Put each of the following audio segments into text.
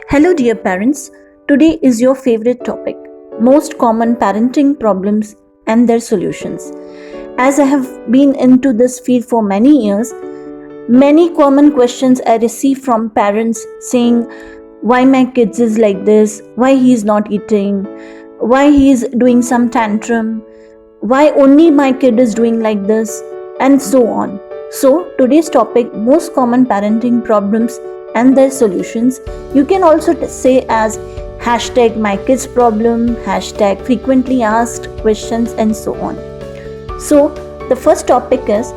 Hello, dear parents. Today is your favorite topic most common parenting problems and their solutions. As I have been into this field for many years, many common questions I receive from parents saying, why my kids is like this, why he is not eating, why he is doing some tantrum, why only my kid is doing like this, and so on. So, today's topic most common parenting problems and their solutions, you can also say as hashtag my kids problem, hashtag frequently asked questions, and so on. So, the first topic is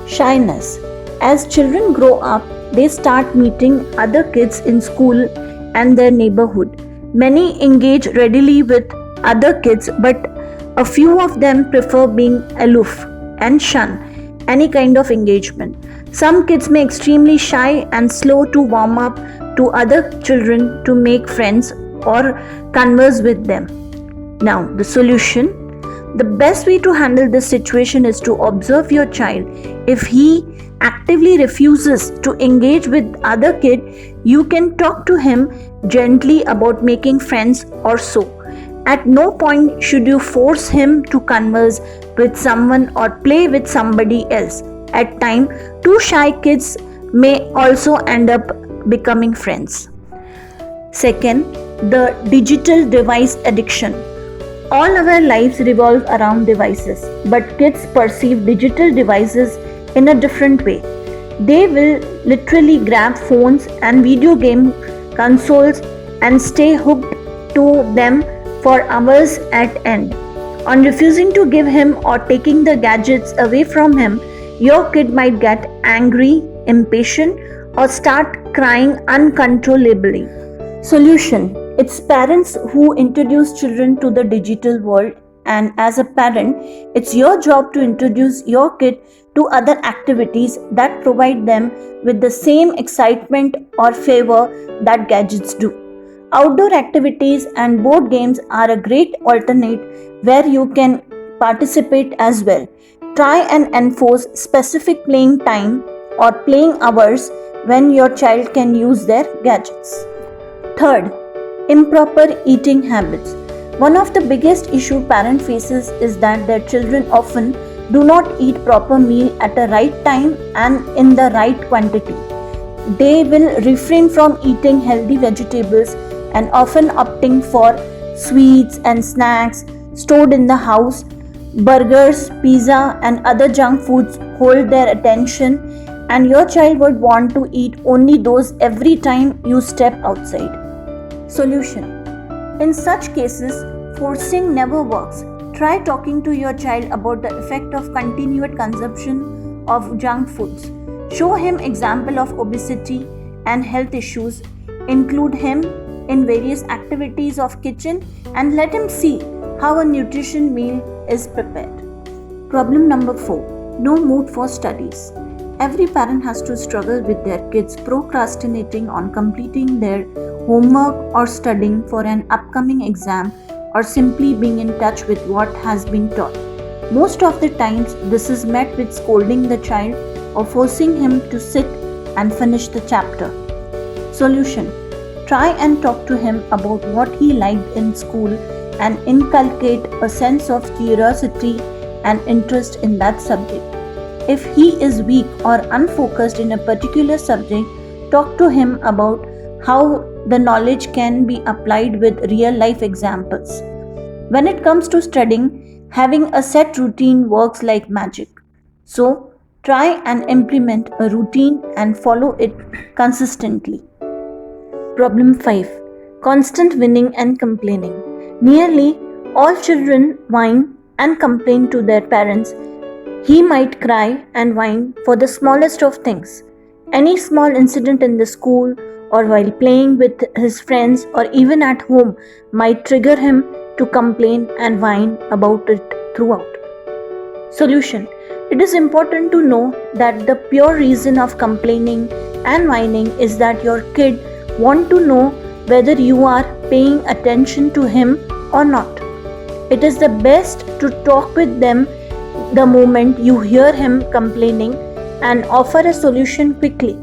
shyness. As children grow up, they start meeting other kids in school and their neighborhood. Many engage readily with other kids, but a few of them prefer being aloof and shun any kind of engagement. Some kids may be extremely shy and slow to warm up to other children to make friends or converse with them. Now, the solution. The best way to handle this situation is to observe your child. If he actively refuses to engage with other kid, you can talk to him gently about making friends or so. At no point should you force him to converse with someone or play with somebody else. At times, two shy kids may also end up becoming friends. Second, the digital device addiction. All our lives revolve around devices, but kids perceive digital devices in a different way. They will literally grab phones and video game consoles and stay hooked to them for hours at end. On refusing to give him or taking the gadgets away from him, your kid might get angry, impatient, or start crying uncontrollably. Solution. It's parents who introduce children to the digital world, and as a parent, it's your job to introduce your kid to other activities that provide them with the same excitement or favor that gadgets do. Outdoor activities and board games are a great alternate where you can participate as well. Try and enforce specific playing time or playing hours when your child can use their gadgets. Third, improper eating habits. One of the biggest issue parent faces is that their children often do not eat proper meal at the right time and in the right quantity. They will refrain from eating healthy vegetables and often opting for sweets and snacks stored in the house. Burgers, pizza, and other junk foods hold their attention, and your child would want to eat only those every time you step outside. Solution. In such cases, forcing never works. Try talking to your child about the effect of continued consumption of junk foods. Show him example of obesity and health issues. Include him in various activities of kitchen and let him see how a nutrition meal is prepared. Problem number 4. No mood for studies. Every parent has to struggle with their kids procrastinating on completing their homework or studying for an upcoming exam or simply being in touch with what has been taught. Most of the times, this is met with scolding the child or forcing him to sit and finish the chapter. Solution. Try and talk to him about what he liked in school and inculcate a sense of curiosity and interest in that subject. If he is weak or unfocused in a particular subject, talk to him about how the knowledge can be applied with real life examples. When it comes to studying, having a set routine works like magic. So, try and implement a routine and follow it consistently. Problem 5. Constant whining and complaining. Nearly all children whine and complain to their parents. He might cry and whine for the smallest of things. Any small incident in the school or while playing with his friends or even at home might trigger him to complain and whine about it throughout. Solution. It is important to know that the pure reason of complaining and whining is that your kid wants to know whether you are paying attention to him or not. It is the best to talk with them the moment you hear him complaining and offer a solution quickly.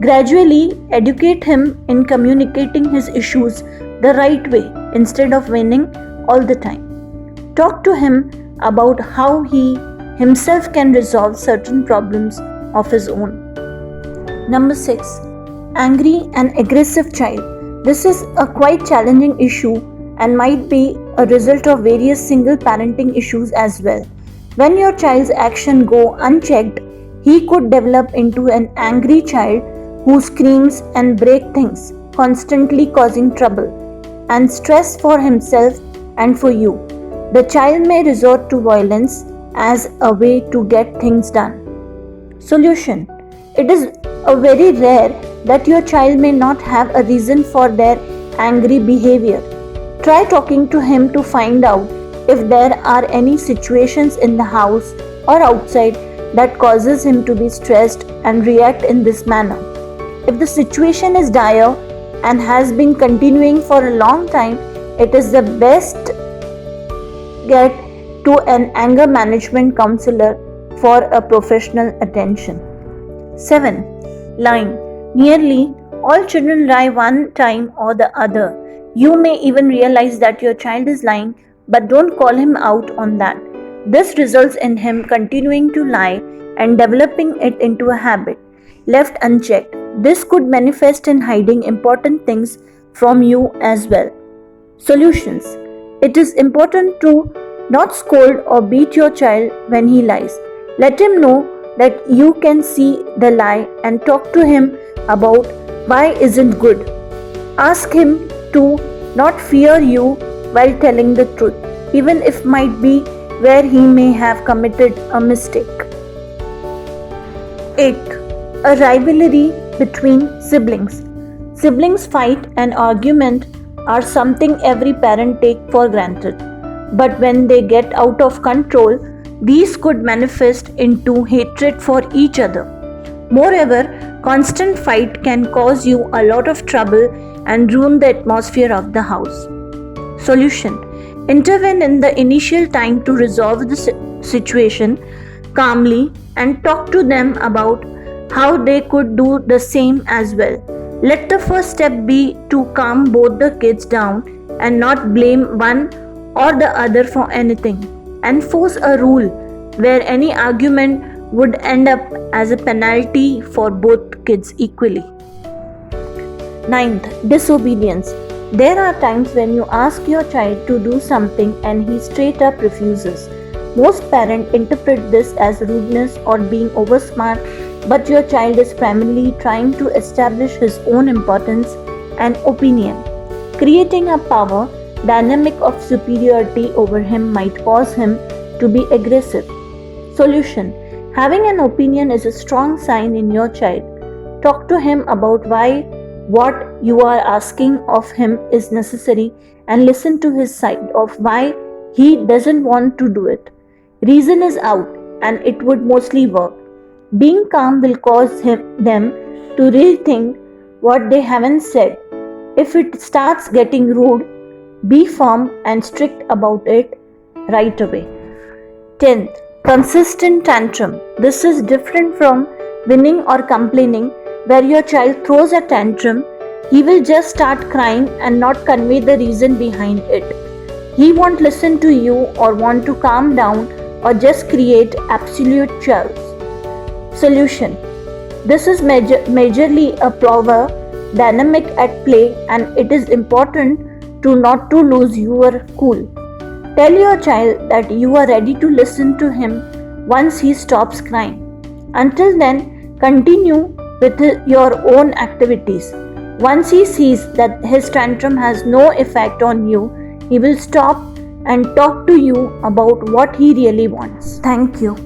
Gradually educate him in communicating his issues the right way instead of winning all the time. Talk to him about how he himself can resolve certain problems of his own. Number 6. Angry and aggressive child. This is a quite challenging issue and might be a result of various single parenting issues as well. When your child's actions go unchecked, he could develop into an angry child who screams and breaks things, constantly causing trouble and stress for himself and for you. The child may resort to violence as a way to get things done. Solution. It is very rare that your child may not have a reason for their angry behavior. Try talking to him to find out if there are any situations in the house or outside that causes him to be stressed and react in this manner. If the situation is dire and has been continuing for a long time, it is the best get to an anger management counselor for a professional attention. 7. Lying. Nearly all children lie one time or the other. You may even realize that your child is lying, but don't call him out on that. This results in him continuing to lie and developing it into a habit. Left unchecked, this could manifest in hiding important things from you as well. Solutions. It is important to not scold or beat your child when he lies. Let him know that you can see the lie and talk to him about why isn't good. Ask him to not fear you while telling the truth, even if might be where he may have committed a mistake. 8. A rivalry between siblings. Siblings fight and argument are something every parent takes for granted. But when they get out of control, these could manifest into hatred for each other. Moreover, constant fight can cause you a lot of trouble and ruin the atmosphere of the house. Solution. Intervene in the initial time to resolve the situation calmly and talk to them about how they could do the same as well. Let the first step be to calm both the kids down and not blame one or the other for anything, and force a rule where any argument would end up as a penalty for both kids equally. 9th. Disobedience. There are times when you ask your child to do something and he straight up refuses. Most parents interpret this as rudeness or being oversmart, but your child is primarily trying to establish his own importance and opinion. Creating a power dynamic of superiority over him might cause him to be aggressive. Solution. Having an opinion is a strong sign in your child. Talk to him about why what you are asking of him is necessary and listen to his side of why he doesn't want to do it. Reason is out and it would mostly work. Being calm will cause them to rethink what they haven't said. If it starts getting rude, be firm and strict about it right away. 10th. Consistent tantrum. This is different from whining or complaining, where your child throws a tantrum. He will just start crying and not convey the reason behind it. He won't listen to you or want to calm down or just create absolute chaos. Solution. This is majorly a power dynamic at play, and it is important not to lose your cool. Tell your child that you are ready to listen to him once he stops crying. Until then, continue with your own activities. Once he sees that his tantrum has no effect on you, he will stop and talk to you about what he really wants. Thank you.